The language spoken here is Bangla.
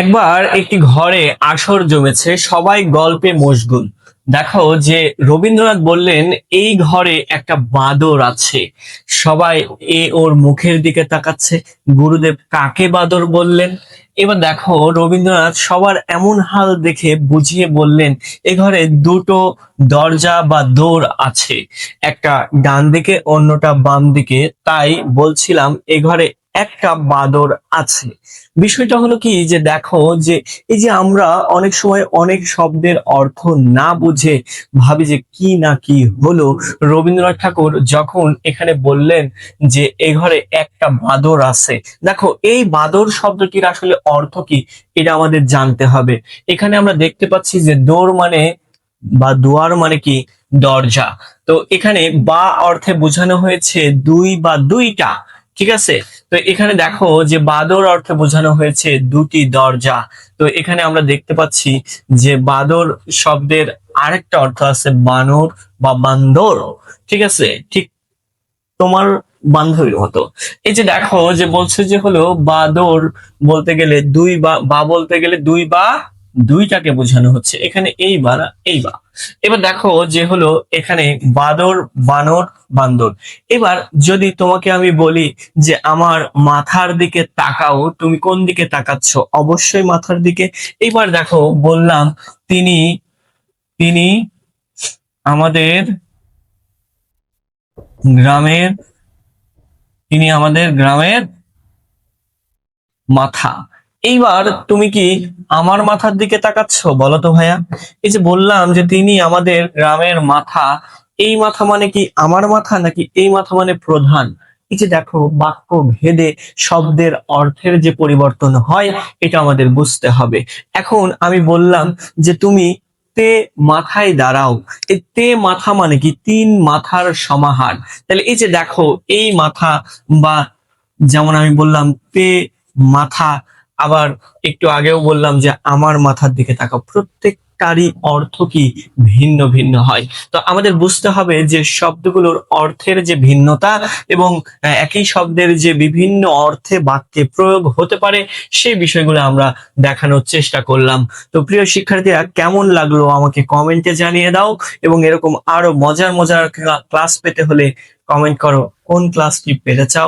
একবার একটি ঘরে আসর জমেছে, সবাই গল্পে মশগুল। দেখো যে রবীন্দ্রনাথ বললেন এই ঘরে একটা বাঁদর আছে। সবাই ওর মুখের দিকে তাকাচ্ছে। গুরুদেব কাকে বাঁদর বললেন? এবার দেখো রবীন্দ্রনাথ সবার এমন হাল দেখে বুঝিয়ে বললেন এ ঘরে দুটো দরজা বা দোর আছে, একটা ডান দিকে অন্যটা বাম দিকে। তাই বলছিলাম এ ঘরে একটা বাঁদর আছে। বিষয়টা হলো কি যে দেখো যে এই যে আমরা অনেক সময় অনেক শব্দের অর্থ না বুঝে ভাবি যে কি না কি হলো। রবীন্দ্রনাথ ঠাকুর যখন এখানে বললেন যে এ ঘরে একটা বাঁদর আছে, দেখো এই বাঁদর শব্দটির আসলে অর্থ কি এটা আমাদের জানতে হবে। এখানে আমরা দেখতে পাচ্ছি যে দোর মানে বা দুয়ার মানে কি দরজা। তো এখানে বা অর্থে বোঝানো হয়েছে দুই বা দুইটা। ঠিক আছে। তো এখানে দেখো যে বাদর অর্থে বোঝানো হয়েছে দুটি দরজা। তো এখানে আমরা দেখতে পাচ্ছি যে বাদর শব্দের আরেকটা অর্থ আছে বানর বা বান্দর। ঠিক আছে, ঠিক তোমার বান্ধবীর মতো। এই যে দেখো যে বলছে যে হলো বাদর বলতে গেলে দুই বা বলতে গেলে দুই বা দুইটাকে বোঝানো হচ্ছে, এখানে এই বা না এই বা। এবার দেখো যে হলো এখানে বাদর, বানর, বান্দর। এবার যদি তোমাকে আমি বলি যে আমার মাথার দিকে তাকাও, তুমি কোন দিকে তাকাচ্ছ? অবশ্যই মাথার দিকে। এবার দেখো বললাম তিনি তিনি আমাদের গ্রামের তিনি আমাদের গ্রামের মাথা। এইবার তুমি কি আমার মাথার দিকে তাকাচ্ছ? বলো তো ভাইয়া। এই যে বললাম যে তিনি আমাদের গ্রামের মাথা, এই মাথা মানে কি আমার মাথা নাকি এই মাথা মানে প্রধান? এই যে দেখো বাক্য ভেদে শব্দের অর্থের যে পরিবর্তন হয় এটা আমাদের বুঝতে হবে। এখন আমি বললাম যে তুমি তে মাথায় দাঁড়াও, এই তে মাথা মানে কি তিন মাথার সমাহার। তাহলে এই যে দেখো এই মাথা বা যেমন আমি বললাম তে মাথা, আবার একটু আগেও বললাম যে আমার মাথার দিকে তাকাও, প্রত্যেকটারই অর্থ কি ভিন্ন ভিন্ন হয়। তো আমাদের বুঝতে হবে যে শব্দগুলোর অর্থের যে ভিন্নতা এবং একই শব্দের যে বিভিন্ন অর্থে বাক্যে প্রয়োগ হতে পারে সেই বিষয়গুলো আমরা দেখানোর চেষ্টা করলাম। তো প্রিয় শিক্ষার্থীরা, কেমন লাগলো আমাকে কমেন্টে জানিয়ে দাও, এবং এরকম আরো মজার মজার ক্লাস পেতে হলে কমেন্ট করো কোন ক্লাসটি পেতে চাও।